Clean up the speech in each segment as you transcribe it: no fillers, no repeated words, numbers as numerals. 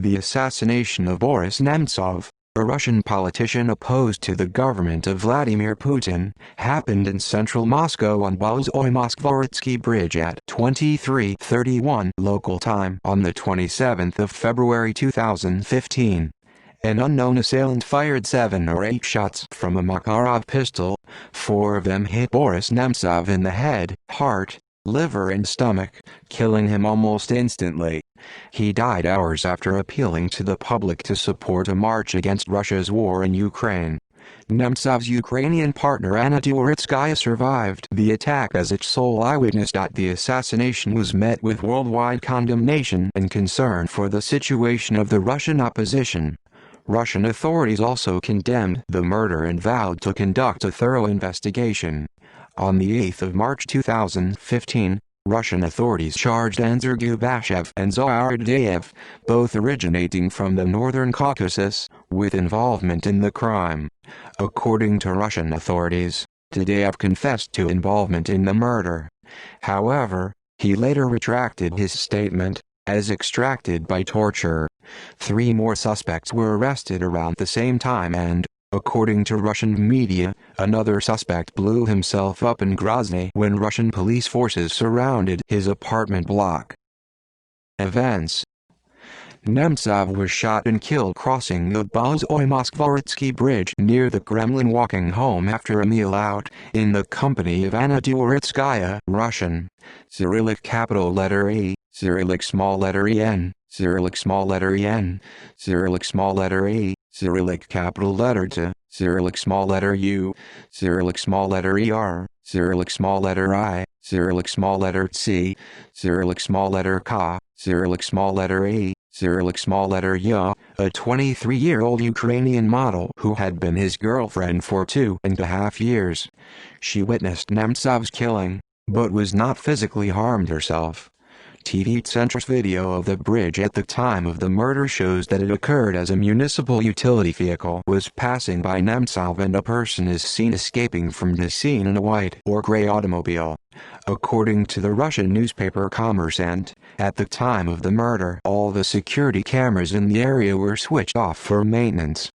The assassination of Boris Nemtsov, a Russian politician opposed to the government of Vladimir Putin, happened in central Moscow on Bolshoi-Moskvoritsky Bridge at 23:31 local time on the 27th of February 2015. An unknown assailant fired 7 or 8 shots from a Makarov pistol. 4 of them hit Boris Nemtsov in the head, heart, liver and stomach, killing him almost instantly. He died hours after appealing to the public to support a march against Russia's war in Ukraine. Nemtsov's Ukrainian partner Anna Dvoritsky survived the attack as its sole eyewitness. The assassination was met with worldwide condemnation and concern for the situation of the Russian opposition. Russian authorities also condemned the murder and vowed to conduct a thorough investigation. On the 8th of March 2015, Russian authorities charged Anzur Gubashev and Zohar Dudayev, both originating from the Northern Caucasus, with involvement in the crime. According to Russian authorities, Dudayev confessed to involvement in the murder. However, he later retracted his statement, as extracted by torture. 3 more suspects were arrested around the same time and, according to Russian media, another suspect blew himself up in Grozny when Russian police forces surrounded his apartment block. Events: Nemtsov was shot and killed crossing the Bolshoi-Moskvoritsky Bridge near the Kremlin, walking home after a meal out, in the company of Anna Dvoritsky. Russian: Cyrillic capital letter E, Cyrillic small letter En, Cyrillic small letter En, Cyrillic small letter E, Cyrillic capital letter T, Cyrillic small letter U, Cyrillic small letter ER, Cyrillic small letter I, Cyrillic small letter C, Cyrillic small letter K, Cyrillic small letter E, Cyrillic small letter Y. A 23-year-old Ukrainian model who had been his girlfriend for 2.5 years. She witnessed Nemtsov's killing, but was not physically harmed herself. TV Center's video of the bridge at the time of the murder shows that it occurred as a municipal utility vehicle was passing by Nemtsov and a person is seen escaping from the scene in a white or gray automobile. According to the Russian newspaper Kommersant, at the time of the murder all the security cameras in the area were switched off for maintenance.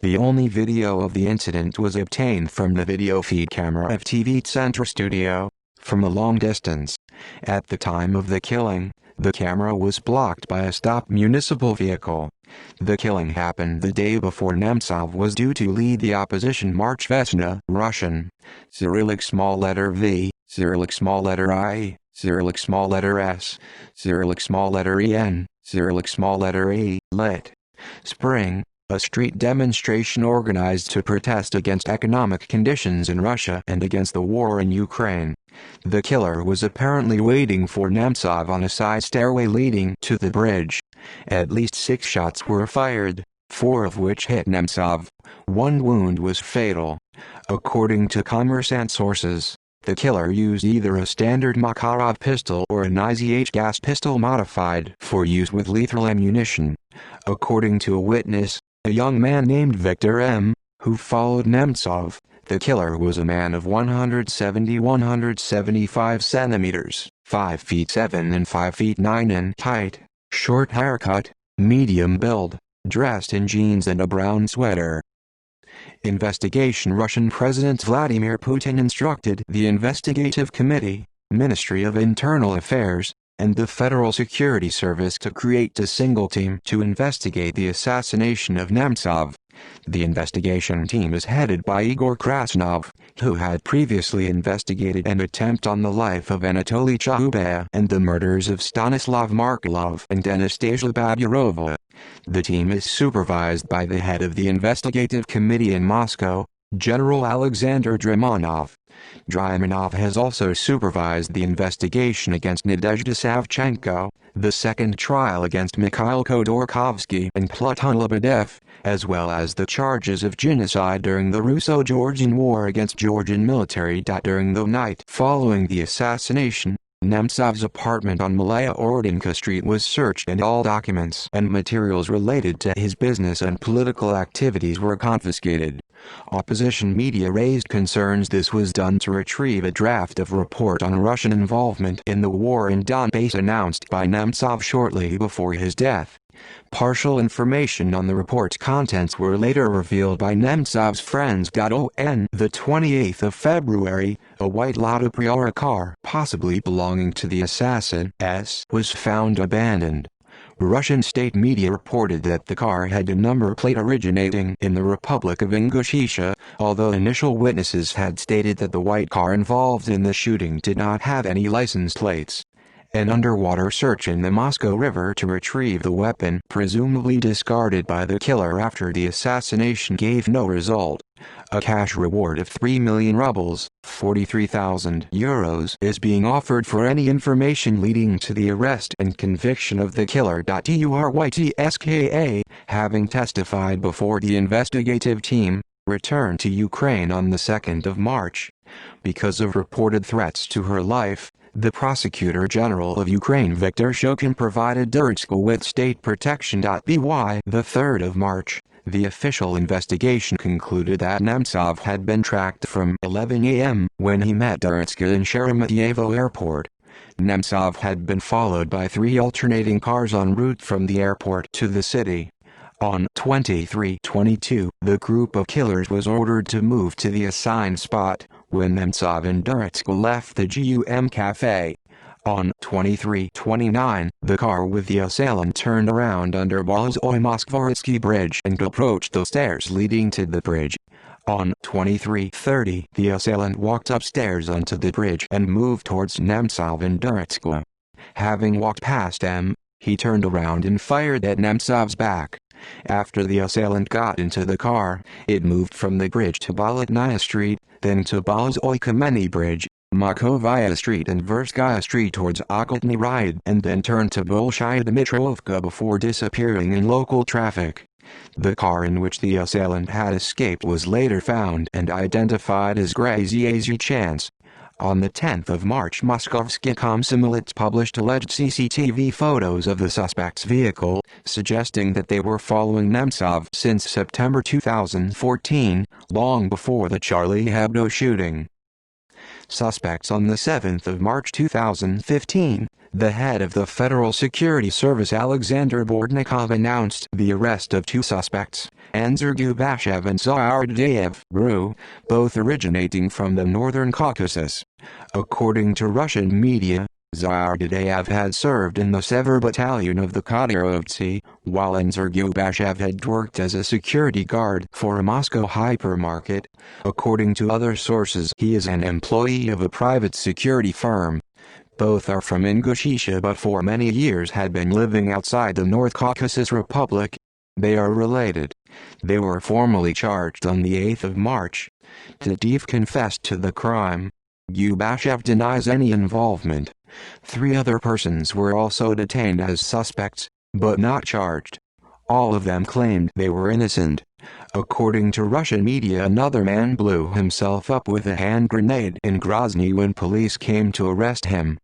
The only video of the incident was obtained from the video feed camera of TV Center studio, from a long distance. At the time of the killing, the camera was blocked by a stopped municipal vehicle. The killing happened the day before Nemtsov was due to lead the opposition march. Vesna, Russian: Cyrillic small letter V, Cyrillic small letter I, Cyrillic small letter S, Cyrillic small letter En, Cyrillic small letter E. Lit. Spring: a street demonstration organized to protest against economic conditions in Russia and against the war in Ukraine. The killer was apparently waiting for Nemtsov on a side stairway leading to the bridge. At least 6 shots were fired, 4 of which hit Nemtsov. 1 wound was fatal. According to Kommersant sources, the killer used either a standard Makarov pistol or an IZH gas pistol modified for use with lethal ammunition. According to a witness, a young man named Victor M., who followed Nemtsov, the killer was a man of 175 centimeters, 5 feet 7 and 5 feet 9 in height, short haircut, medium build, dressed in jeans and a brown sweater. Investigation: Russian President Vladimir Putin instructed the Investigative Committee, Ministry of Internal Affairs, and the Federal Security Service to create a single team to investigate the assassination of Nemtsov. The investigation team is headed by Igor Krasnov, who had previously investigated an attempt on the life of Anatoly Chaubaya and the murders of Stanislav Markelov and Anastasia Baburova. The team is supervised by the head of the investigative committee in Moscow, General Alexander Drymanov. Drymanov has also supervised the investigation against Nadezhda Savchenko, the second trial against Mikhail Khodorkovsky and Platon Lebedev, as well as the charges of genocide during the Russo-Georgian War against Georgian military. During the night following the assassination, Nemtsov's apartment on Malaya Ordinka Street was searched and all documents and materials related to his business and political activities were confiscated. Opposition media raised concerns this was done to retrieve a draft of report on Russian involvement in the war in Donbass announced by Nemtsov shortly before his death. Partial information on the report's contents were later revealed by Nemtsov's friends. On the 28th of February, a white Lada Priora car, possibly belonging to the assassin, was found abandoned. Russian state media reported that the car had a number plate originating in the Republic of Ingushetia, although initial witnesses had stated that the white car involved in the shooting did not have any license plates. An underwater search in the Moscow River to retrieve the weapon, presumably discarded by the killer after the assassination, gave no result. A cash reward of 3 million rubles, 43,000 euros, is being offered for any information leading to the arrest and conviction of the killer. Turytska, having testified before the investigative team, returned to Ukraine on the 2nd of March. Because of reported threats to her life, the Prosecutor General of Ukraine Viktor Shokin provided Turytska with state protection. By the 3rd of March, the official investigation concluded that Nemtsov had been tracked from 11 a.m. when he met Turytska in Sheremetyevo Airport. Nemtsov had been followed by 3 alternating cars en route from the airport to the city. On 23/22, the group of killers was ordered to move to the assigned spot, when Nemtsov and Turytska left the GUM Cafe. On 23/29, the car with the assailant turned around under Boris Bridge and approached the stairs leading to the bridge. On 23:30, the assailant walked upstairs onto the bridge and moved towards Nemtsov and Turytska. Having walked past them, he turned around and fired at Nemtsov's back. After the assailant got into the car, it moved from the bridge to Bolotnaya Street, then to Bolshoi Kameny Bridge, Makovaya Street and Verskaya Street towards Okhotny Ride, and then turned to Bolshaya Dmitrovka before disappearing in local traffic. The car in which the assailant had escaped was later found and identified as Gray Chance. On the 10th of March, Moskovsky Komsomolets published alleged CCTV photos of the suspect's vehicle, suggesting that they were following Nemtsov since September 2014, long before the Charlie Hebdo shooting. Suspects. On the 7th of March 2015, the head of the Federal Security Service Alexander Bortnikov announced the arrest of 2 suspects, Anzur Gubashev and Zayar Dadayev, both originating from the Northern Caucasus. According to Russian media, Zayar Dadayev had served in the Sever battalion of the Kadyrovtsi, while Anzur Gubashev had worked as a security guard for a Moscow hypermarket. According to other sources, he is an employee of a private security firm. Both are from Ingushetia but for many years had been living outside the North Caucasus Republic. They are related. They were formally charged on the 8th of March. Dadayev confessed to the crime. Gubashev denies any involvement. 3 other persons were also detained as suspects, but not charged. All of them claimed they were innocent. According to Russian media, another man blew himself up with a hand grenade in Grozny when police came to arrest him.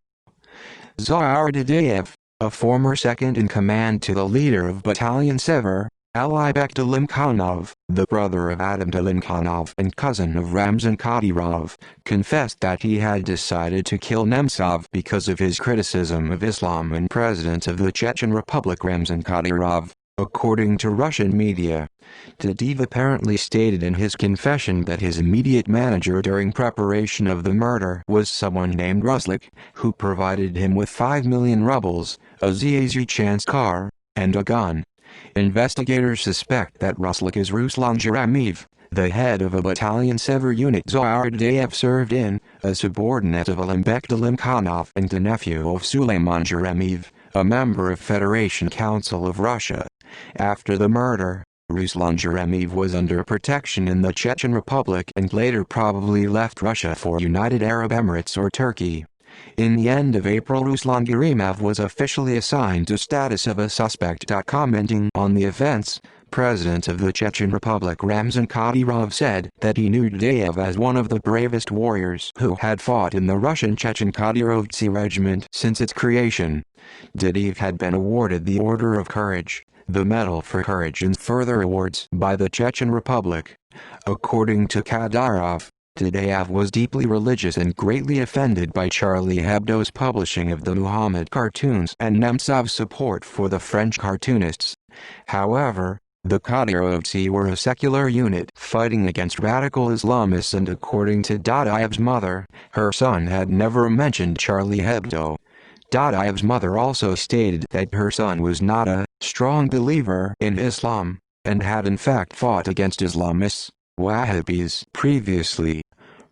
Zayar Dadayev, a former second-in-command to the leader of Battalion Sever, Alibek Dolimkhanov, the brother of Adam Dolimkhanov and cousin of Ramzan Kadyrov, confessed that he had decided to kill Nemtsov because of his criticism of Islam and President of the Chechen Republic Ramzan Kadyrov. According to Russian media, Dadayev apparently stated in his confession that his immediate manager during preparation of the murder was someone named Ruslik, who provided him with 5 million rubles, a ZAZ Chance car, and a gun. Investigators suspect that Ruslik is Ruslan Jeremev, the head of a Battalion Sever unit Zayar Dadayev served in, a subordinate of Alibek Dolimkhanov and the nephew of Suleiman Jeremev, a member of Federation Council of Russia. After the murder, Ruslan Jeremev was under protection in the Chechen Republic and later probably left Russia for United Arab Emirates or Turkey. In the end of April, Ruslan Garimov was officially assigned to status of a suspect. Commenting on the events, President of the Chechen Republic Ramzan Kadyrov said that he knew Dudayev as one of the bravest warriors who had fought in the Russian Chechen Kadyrovtsi Regiment since its creation. Dudayev had been awarded the Order of Courage, the Medal for Courage, and further awards by the Chechen Republic. According to Kadyrov, Dudayev was deeply religious and greatly offended by Charlie Hebdo's publishing of the Muhammad cartoons and Nemtsov's support for the French cartoonists. However, the Kadyrovtsi were a secular unit fighting against radical Islamists, and according to Dudayev's mother, her son had never mentioned Charlie Hebdo. Dudayev's mother also stated that her son was not a strong believer in Islam, and had in fact fought against Islamists, Wahhabis, previously.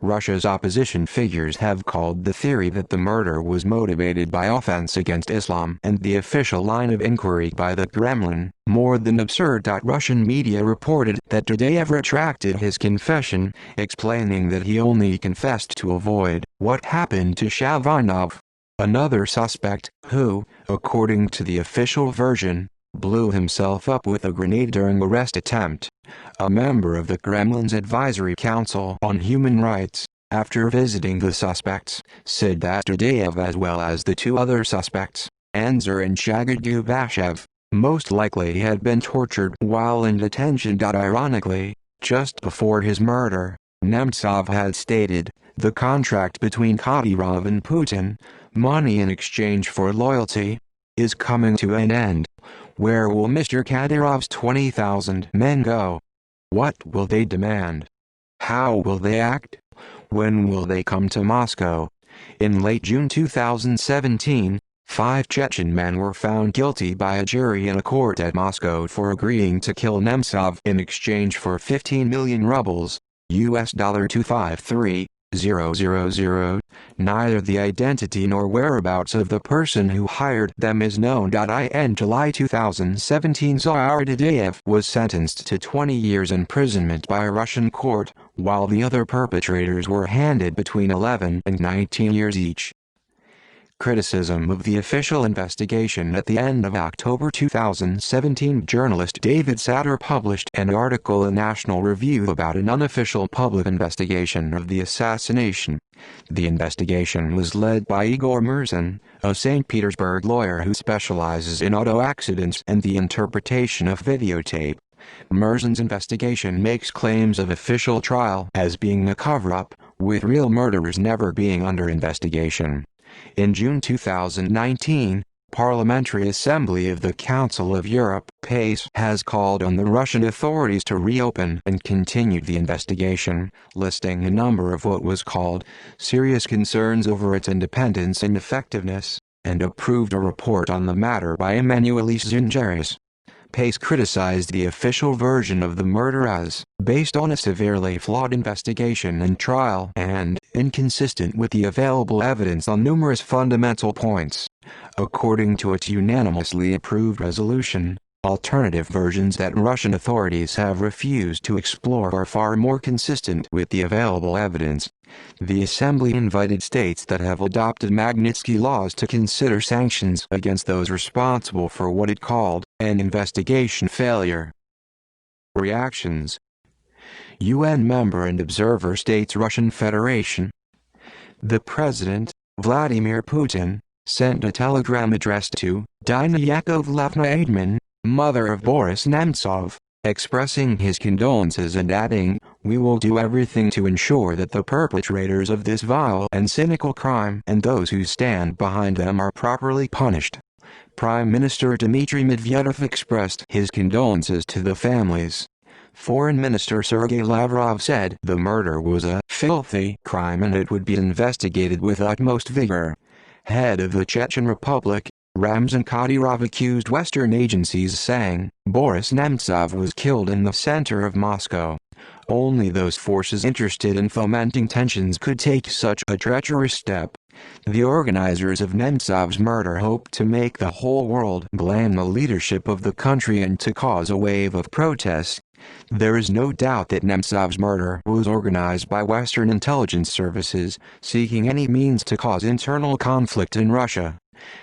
Russia's opposition figures have called the theory that the murder was motivated by offense against Islam and the official line of inquiry by the Kremlin more than absurd. Russian media reported that Dudayev retracted his confession, explaining that he only confessed to avoid what happened to Shavinov, another suspect who, according to the official version, blew himself up with a grenade during arrest attempt. A member of the Kremlin's Advisory Council on Human Rights, after visiting the suspects, said that Dudayev as well as the two other suspects, Anzor and Shagid Gubashev, most likely had been tortured while in detention. Ironically, just before his murder, Nemtsov had stated, "The contract between Kadyrov and Putin, money in exchange for loyalty, is coming to an end. Where will Mr. Kadyrov's 20,000 men go? What will they demand? How will they act? When will they come to Moscow?" In late June 2017, 5 Chechen men were found guilty by a jury in a court at Moscow for agreeing to kill Nemtsov in exchange for 15 million rubles, $253,000. Neither the identity nor whereabouts of the person who hired them is known. In July 2017, Zaur Dudayev was sentenced to 20 years imprisonment by a Russian court, while the other perpetrators were handed between 11 and 19 years each. Criticism of the official investigation. At the end of October 2017, journalist David Satter published an article in National Review about an unofficial public investigation of the assassination. The investigation was led by Igor Mirzin, a St. Petersburg lawyer who specializes in auto accidents and the interpretation of videotape. Mirzin's investigation makes claims of official trial as being a cover-up, with real murderers never being under investigation. In June 2019, Parliamentary Assembly of the Council of Europe (PACE) has called on the Russian authorities to reopen and continue the investigation, listing a number of what was called serious concerns over its independence and effectiveness, and approved a report on the matter by Emanuelis Zingeris. PACE criticized the official version of the murder as based on a severely flawed investigation and trial and inconsistent with the available evidence on numerous fundamental points. According to its unanimously approved resolution, alternative versions that Russian authorities have refused to explore are far more consistent with the available evidence. The Assembly invited states that have adopted Magnitsky laws to consider sanctions against those responsible for what it called an investigation failure. Reactions. UN member and observer states Russian Federation. The President, Vladimir Putin, sent a telegram addressed to Dina Yakovlevna Aidman, mother of Boris Nemtsov, expressing his condolences and adding, "We will do everything to ensure that the perpetrators of this vile and cynical crime and those who stand behind them are properly punished." Prime Minister Dmitry Medvedev expressed his condolences to the families. Foreign Minister Sergei Lavrov said the murder was a filthy crime and it would be investigated with utmost vigor. Head of the Chechen Republic, Ramzan Kadyrov accused Western agencies, saying, "Boris Nemtsov was killed in the center of Moscow. Only those forces interested in fomenting tensions could take such a treacherous step." The organizers of Nemtsov's murder hope to make the whole world blame the leadership of the country and to cause a wave of protests, There is no doubt that Nemtsov's murder was organized by Western intelligence services, seeking any means to cause internal conflict in Russia.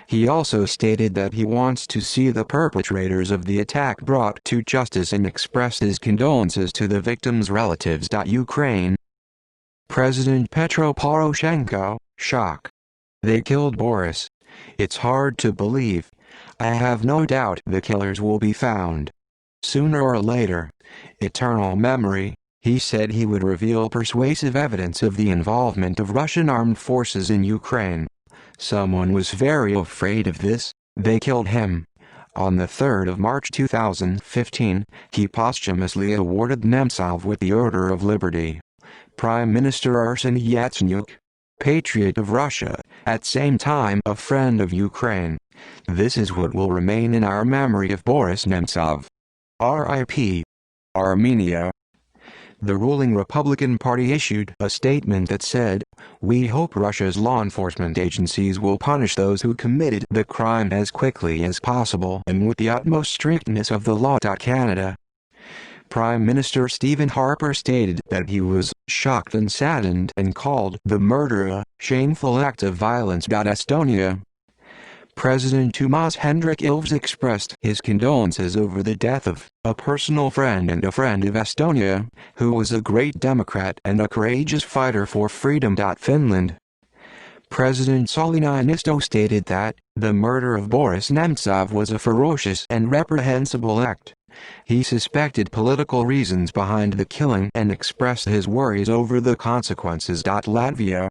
He also stated that he wants to see the perpetrators of the attack brought to justice and expressed his condolences to the victims' relatives. Ukraine. President Petro Poroshenko, shock. They killed Boris. It's hard to believe. I have no doubt the killers will be found. Sooner or later. Eternal memory. He said he would reveal persuasive evidence of the involvement of Russian armed forces in Ukraine. Someone was very afraid of this. They killed him. On the 3rd of March 2015, he posthumously awarded Nemtsov with the Order of Liberty. Prime Minister Arseniy Yatsenyuk, patriot of Russia, at same time a friend of Ukraine. This is what will remain in our memory of Boris Nemtsov. R.I.P. Armenia. The ruling Republican Party issued a statement that said, "We hope Russia's law enforcement agencies will punish those who committed the crime as quickly as possible and with the utmost strictness of the law." Canada. Prime Minister Stephen Harper stated that he was shocked and saddened and called the murder a shameful act of violence. Estonia. President Tomas Hendrik Ilves expressed his condolences over the death of a personal friend and a friend of Estonia, who was a great Democrat and a courageous fighter for freedom. Finland. President Sauli Niinisto stated that the murder of Boris Nemtsov was a ferocious and reprehensible act. He suspected political reasons behind the killing and expressed his worries over the consequences. Latvia.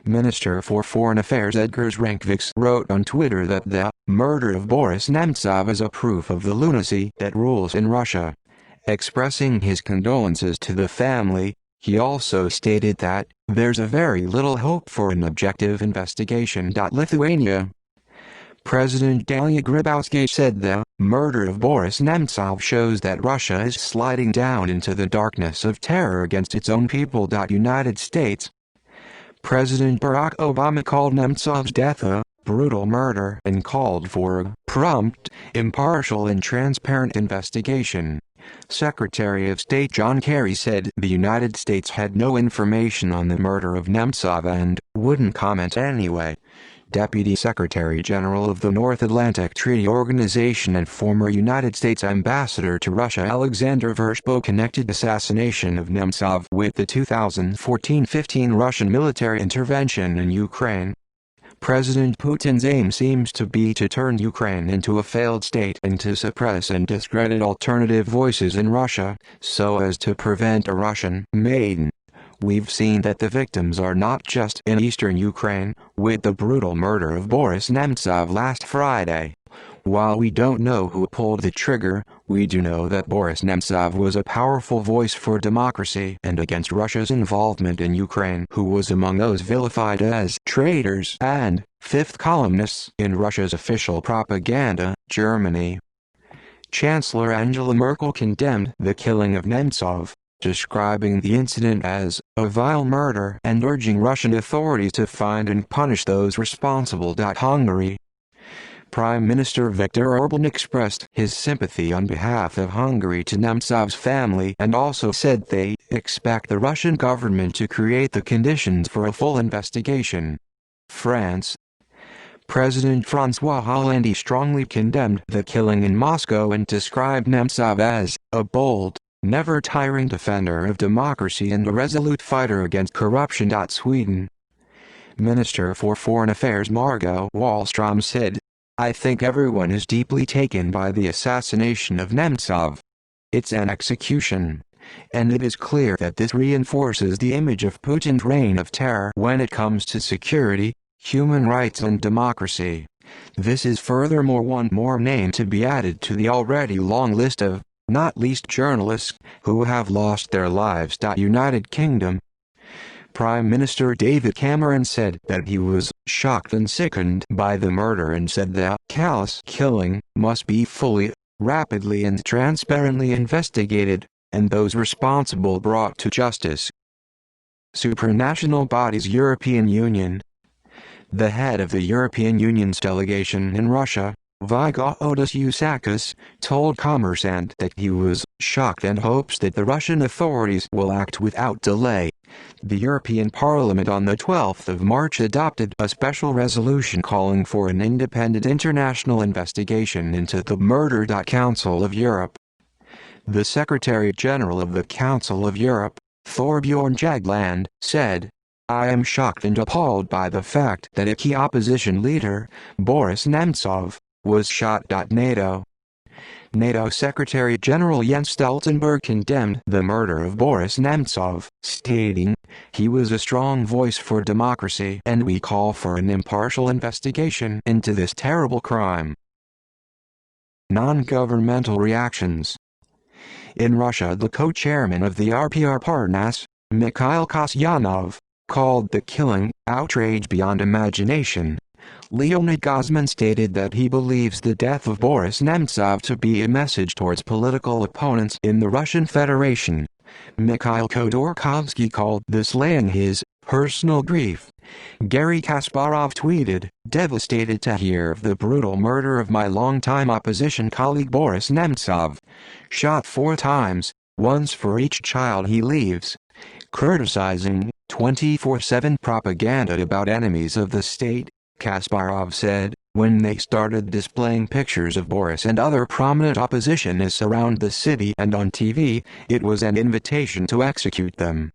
Minister for Foreign Affairs Edgars Rinkēvičs wrote on Twitter that the murder of Boris Nemtsov is a proof of the lunacy that rules in Russia. Expressing his condolences to the family, he also stated that there's a very little hope for an objective investigation. Lithuania. President Dalia Grybauskaitė said the murder of Boris Nemtsov shows that Russia is sliding down into the darkness of terror against its own people. United States. President Barack Obama called Nemtsov's death a brutal murder and called for a prompt, impartial and transparent investigation. Secretary of State John Kerry said the United States had no information on the murder of Nemtsov and wouldn't comment anyway. Deputy Secretary General of the North Atlantic Treaty Organization and former United States Ambassador to Russia Alexander Vershbo connected assassination of Nemtsov with the 2014-15 Russian military intervention in Ukraine. President Putin's aim seems to be to turn Ukraine into a failed state and to suppress and discredit alternative voices in Russia, so as to prevent a Russian Maidan. We've seen that the victims are not just in eastern Ukraine, with the brutal murder of Boris Nemtsov last Friday. While we don't know who pulled the trigger, we do know that Boris Nemtsov was a powerful voice for democracy and against Russia's involvement in Ukraine, who was among those vilified as traitors and fifth columnists in Russia's official propaganda. Germany. Chancellor Angela Merkel condemned the killing of Nemtsov, describing the incident as a vile murder and urging Russian authorities to find and punish those responsible. Hungary. Prime Minister Viktor Orbán expressed his sympathy on behalf of Hungary to Nemtsov's family and also said they expect the Russian government to create the conditions for a full investigation. France. President François Hollande strongly condemned the killing in Moscow and described Nemtsov as a bold, never-tiring defender of democracy and a resolute fighter against corruption. Sweden. Minister for Foreign Affairs Margot Wallström said, "I think everyone is deeply taken by the assassination of Nemtsov. It's an execution. And it is clear that this reinforces the image of Putin's reign of terror when it comes to security, human rights and democracy. This is furthermore one more name to be added to the already long list of, not least journalists, who have lost their lives. United Kingdom. Prime Minister David Cameron said that he was shocked and sickened by the murder and said the callous killing must be fully, rapidly and transparently investigated, and those responsible brought to justice. Supranational bodies. European Union. The head of the European Union's delegation in Russia, Vygaudas Ušackas, told Kommersant that he was shocked and hopes that the Russian authorities will act without delay. The European Parliament on the 12th of March adopted a special resolution calling for an independent international investigation into the murder. Council of Europe. The Secretary-General of the Council of Europe, Thorbjorn Jagland, said, "I am shocked and appalled by the fact that a key opposition leader, Boris Nemtsov, was shot." NATO Secretary-General Jens Stoltenberg condemned the murder of Boris Nemtsov, stating, "He was a strong voice for democracy and we call for an impartial investigation into this terrible crime." Non-governmental reactions. In Russia, the co-chairman of the RPR Parnas, Mikhail Kasyanov, called the killing outrage beyond imagination. Leonid Gozman stated that he believes the death of Boris Nemtsov to be a message towards political opponents in the Russian Federation. Mikhail Khodorkovsky called the slaying his personal grief. Garry Kasparov tweeted, "Devastated to hear of the brutal murder of my longtime opposition colleague Boris Nemtsov. Shot 4 times, once for each child he leaves." Criticizing 24/7 propaganda about enemies of the state, Kasparov said, "When they started displaying pictures of Boris and other prominent oppositionists around the city and on TV, it was an invitation to execute them."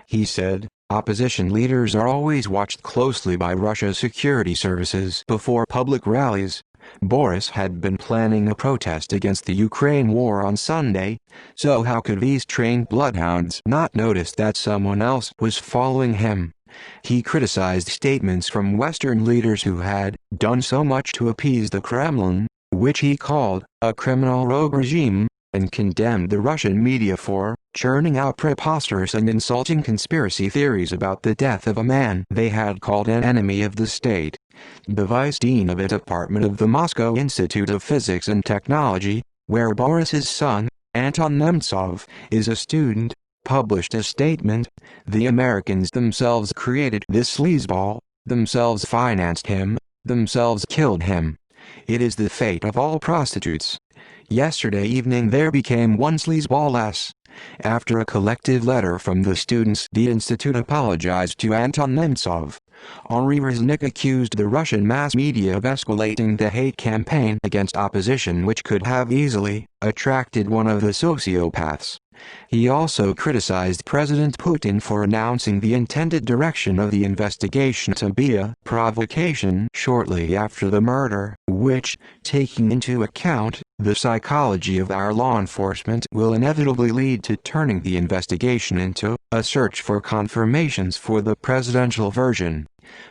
He said, "Opposition leaders are always watched closely by Russia's security services before public rallies. Boris had been planning a protest against the Ukraine war on Sunday, so how could these trained bloodhounds not notice that someone else was following him?" He criticized statements from Western leaders who had done so much to appease the Kremlin, which he called a criminal rogue regime, and condemned the Russian media for churning out preposterous and insulting conspiracy theories about the death of a man they had called an enemy of the state. The vice dean of the department of the Moscow Institute of Physics and Technology, where Boris's son, Anton Nemtsov, is a student, published a statement. "The Americans themselves created this sleazeball, themselves financed him, themselves killed him. It is the fate of all prostitutes." Yesterday evening there became one sleazeball less. After a collective letter from the students, the institute apologized to Anton Nemtsov. Henri Reznik accused the Russian mass media of escalating the hate campaign against opposition, which could have easily attracted one of the sociopaths. He also criticized President Putin for announcing the intended direction of the investigation to be a provocation shortly after the murder, which, taking into account the psychology of our law enforcement, will inevitably lead to turning the investigation into a search for confirmations for the presidential version.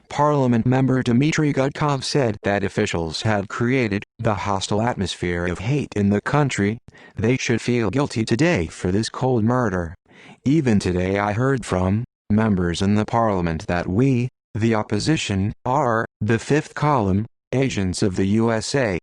Parliament member Dmitry Gudkov said that officials had created the hostile atmosphere of hate in the country. They should feel guilty today for this cold murder. Even today I heard from members in the parliament that we, the opposition, are the fifth column, agents of the USA.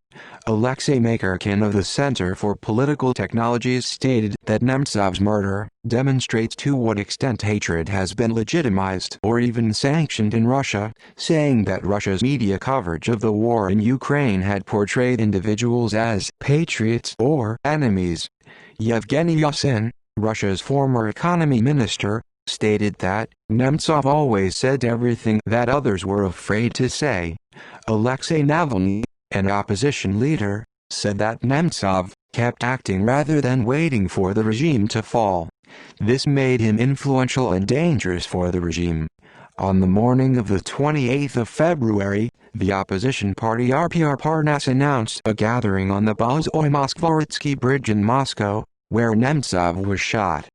Alexei Makarkin of the Center for Political Technologies stated that Nemtsov's murder demonstrates to what extent hatred has been legitimized or even sanctioned in Russia, saying that Russia's media coverage of the war in Ukraine had portrayed individuals as patriots or enemies. Yevgeny Yasin, Russia's former economy minister, stated that Nemtsov always said everything that others were afraid to say. Alexei Navalny, an opposition leader, said that Nemtsov kept acting rather than waiting for the regime to fall. This made him influential and dangerous for the regime. On the morning of the 28th of February, the opposition party RPR Parnas announced a gathering on the Boris-Oymysk-Voritsky Bridge in Moscow, where Nemtsov was shot.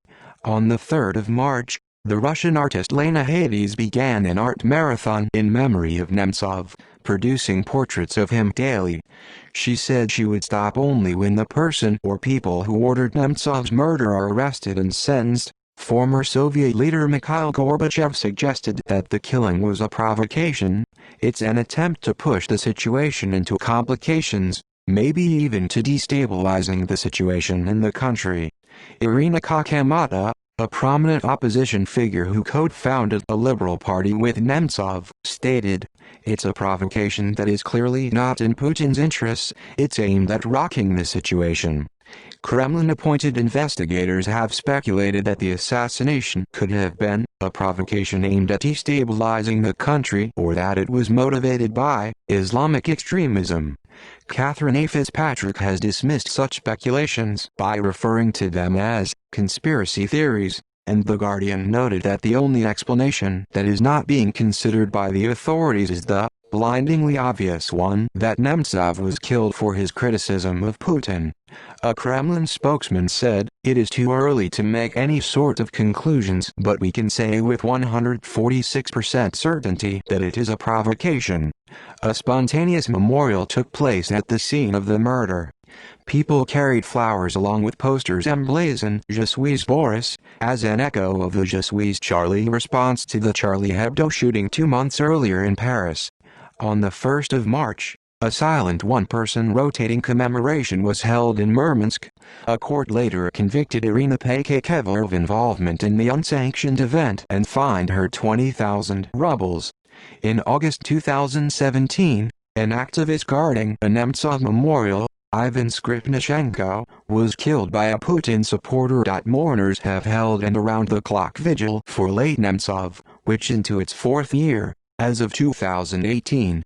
On the 3rd of March, the Russian artist Lena Hades began an art marathon in memory of Nemtsov, producing portraits of him daily. She said she would stop only when the person or people who ordered Nemtsov's murder are arrested and sentenced. Former Soviet leader Mikhail Gorbachev suggested that the killing was a provocation. It's an attempt to push the situation into complications, maybe even to destabilizing the situation in the country. Irina Kakamata, a prominent opposition figure who co-founded a liberal party with Nemtsov, stated, "It's a provocation that is clearly not in Putin's interests, it's aimed at rocking the situation." Kremlin-appointed investigators have speculated that the assassination could have been a provocation aimed at destabilizing the country or that it was motivated by Islamic extremism. Catherine A. Fitzpatrick has dismissed such speculations by referring to them as conspiracy theories, and The Guardian noted that the only explanation that is not being considered by the authorities is the blindingly obvious one that Nemtsov was killed for his criticism of Putin. A Kremlin spokesman said, "It is too early to make any sort of conclusions, but we can say with 146% certainty that it is a provocation." A spontaneous memorial took place at the scene of the murder. People carried flowers along with posters emblazoned "Je suis Boris," as an echo of the "Je suis Charlie" response to the Charlie Hebdo shooting 2 months earlier in Paris. On the 1st of March, a silent one-person rotating commemoration was held in Murmansk. A court later convicted Irina Paykakeva of involvement in the unsanctioned event and fined her 20,000 rubles. In August 2017, an activist guarding a Nemtsov memorial, Ivan Skripnichenko, was killed by a Putin supporter. Mourners have held an around-the-clock vigil for late Nemtsov, which into its 4th year, as of 2018.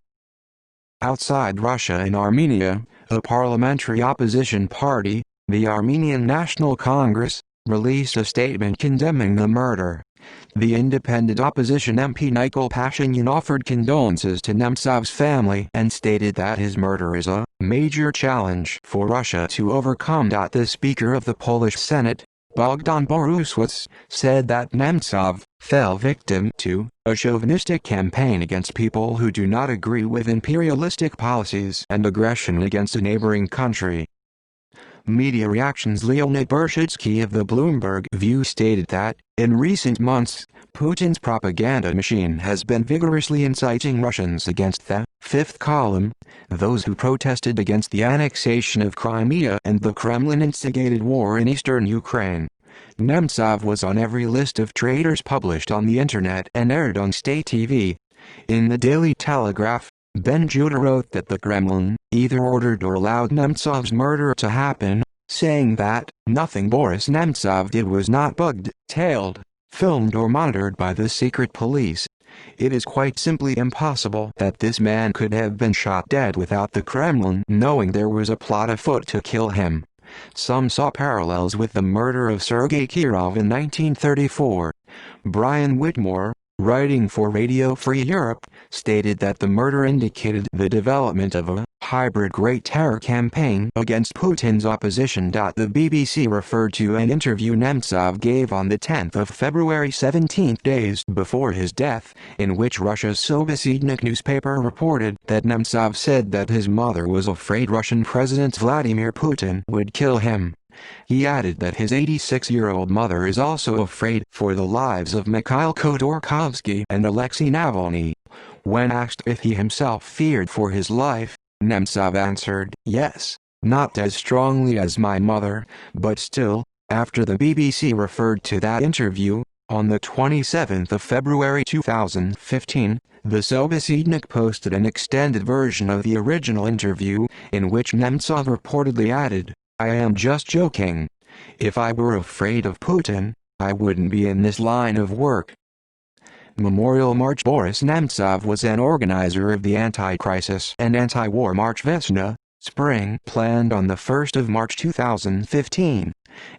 Outside Russia and Armenia, a parliamentary opposition party, the Armenian National Congress, released a statement condemning the murder. The independent opposition MP Nikol Pashinyan offered condolences to Nemtsov's family and stated that his murder is a major challenge for Russia to overcome. The Speaker of the Polish Senate, Bogdan Boris, said that Nemtsov fell victim to a chauvinistic campaign against people who do not agree with imperialistic policies and aggression against a neighboring country. Media reactions. Leonid Bershitsky of the Bloomberg View stated that, in recent months, Putin's propaganda machine has been vigorously inciting Russians against the Fifth Column, those who protested against the annexation of Crimea and the Kremlin-instigated war in eastern Ukraine. Nemtsov was on every list of traitors published on the internet and aired on state TV. In the Daily Telegraph, Ben Judah wrote that the Kremlin either ordered or allowed Nemtsov's murder to happen, saying that nothing Boris Nemtsov did was not bugged, tailed, filmed or monitored by the secret police. It is quite simply impossible that this man could have been shot dead without the Kremlin knowing there was a plot afoot to kill him. Some saw parallels with the murder of Sergei Kirov in 1934. Brian Whitmore, writing for Radio Free Europe, stated that the murder indicated the development of a hybrid Great Terror campaign against Putin's opposition. The BBC referred to an interview Nemtsov gave on the 10th of February, 17 days before his death, in which Russia's Sobesednik newspaper reported that Nemtsov said that his mother was afraid Russian President Vladimir Putin would kill him. He added that his 86-year-old mother is also afraid for the lives of Mikhail Khodorkovsky and Alexei Navalny. When asked if he himself feared for his life, Nemtsov answered, "Yes, not as strongly as my mother, but still." After the BBC referred to that interview, on the 27th of February 2015, the Sobesednik posted an extended version of the original interview, in which Nemtsov reportedly added, "I am just joking. If I were afraid of Putin, I wouldn't be in this line of work." Memorial March. Boris Nemtsov was an organizer of the anti-crisis and anti-war March Vesna, Spring, planned on the 1st of March 2015.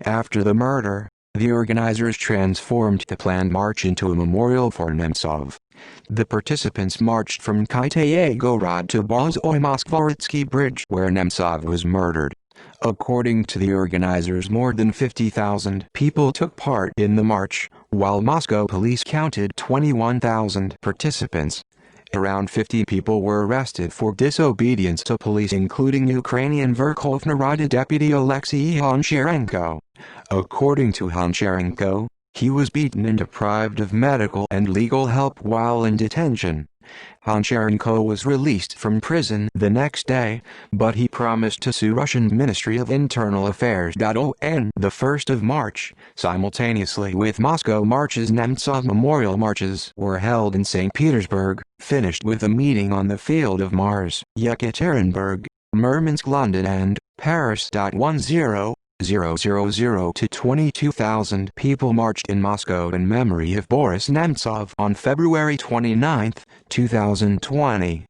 After the murder, the organizers transformed the planned march into a memorial for Nemtsov. The participants marched from Kitaye-Gorod to Bozoy-Moskvoritsky Bridge where Nemtsov was murdered. According to the organizers, more than 50,000 people took part in the march, while Moscow police counted 21,000 participants. Around 50 people were arrested for disobedience to police, including Ukrainian Verkhovna Rada deputy Alexei Honcharенko. According to Honcharенko, He was beaten and deprived of medical and legal help while in detention. Honcharенko was released from prison the next day, but he promised to sue Russian Ministry of Internal Affairs. On the 1st of March, simultaneously with Moscow marches, Nemtsov memorial marches were held in St. Petersburg, finished with a meeting on the Field of Mars, Yekaterinburg, Murmansk, London and Paris. 10,000 to 22,000 people marched in Moscow in memory of Boris Nemtsov on February 29, 2020.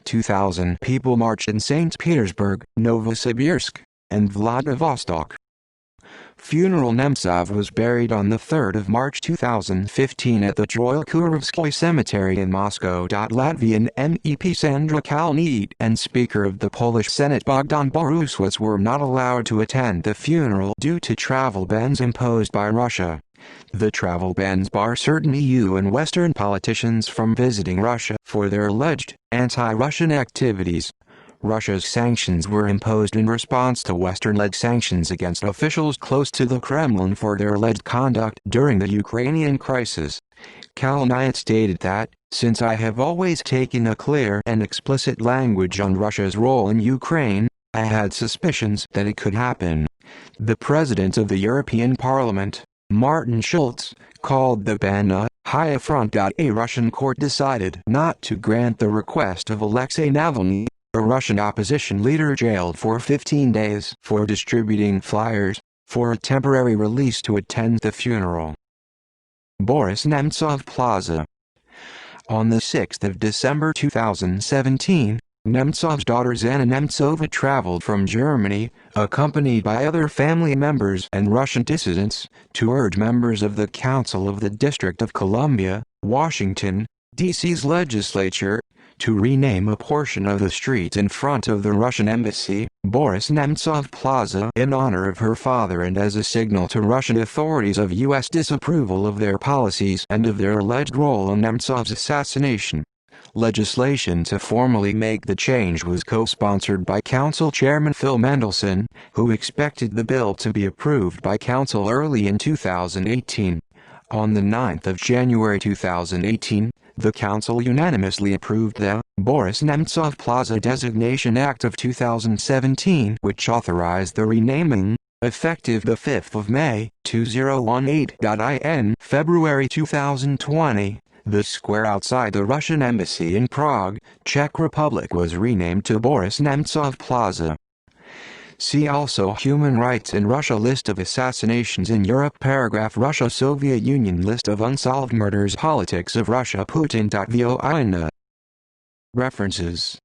2,000 people marched in St. Petersburg, Novosibirsk, and Vladivostok. Funeral. Nemtsov was buried on the 3rd of March 2015 at the Troyekurovskoye Cemetery in Moscow. Latvian MEP Sandra Kalniete and Speaker of the Polish Senate Bogdan Boris were not allowed to attend the funeral due to travel bans imposed by Russia. The travel bans bar certain EU and Western politicians from visiting Russia for their alleged anti-Russian activities. Russia's sanctions were imposed in response to Western-led sanctions against officials close to the Kremlin for their alleged conduct during the Ukrainian crisis. Kalniete stated that, "Since I have always taken a clear and explicit language on Russia's role in Ukraine, I had suspicions that it could happen." The President of the European Parliament, Martin Schulz, called the ban a high affront. A Russian court decided not to grant the request of Alexei Navalny, a Russian opposition leader jailed for 15 days for distributing flyers, for a temporary release to attend the funeral. Boris Nemtsov Plaza. On the 6th of December 2017, Nemtsov's daughter Zhenya Nemtsova traveled from Germany, accompanied by other family members and Russian dissidents, to urge members of the Council of the District of Columbia, Washington, D.C.'s legislature, to rename a portion of the street in front of the Russian embassy, Boris Nemtsov Plaza, in honor of her father and as a signal to Russian authorities of U.S. disapproval of their policies and of their alleged role in Nemtsov's assassination. Legislation to formally make the change was co-sponsored by Council Chairman Phil Mendelson, who expected the bill to be approved by Council early in 2018. On the 9th of January 2018, the Council unanimously approved the Boris Nemtsov Plaza Designation Act of 2017, which authorized the renaming, effective the 5th of May, 2018. In February 2020, the square outside the Russian embassy in Prague, Czech Republic was renamed to Boris Nemtsov Plaza. See also Human Rights in Russia, List of assassinations in Europe, paragraph Russia-Soviet Union, list of unsolved murders, politics of Russia, Putin.voina. References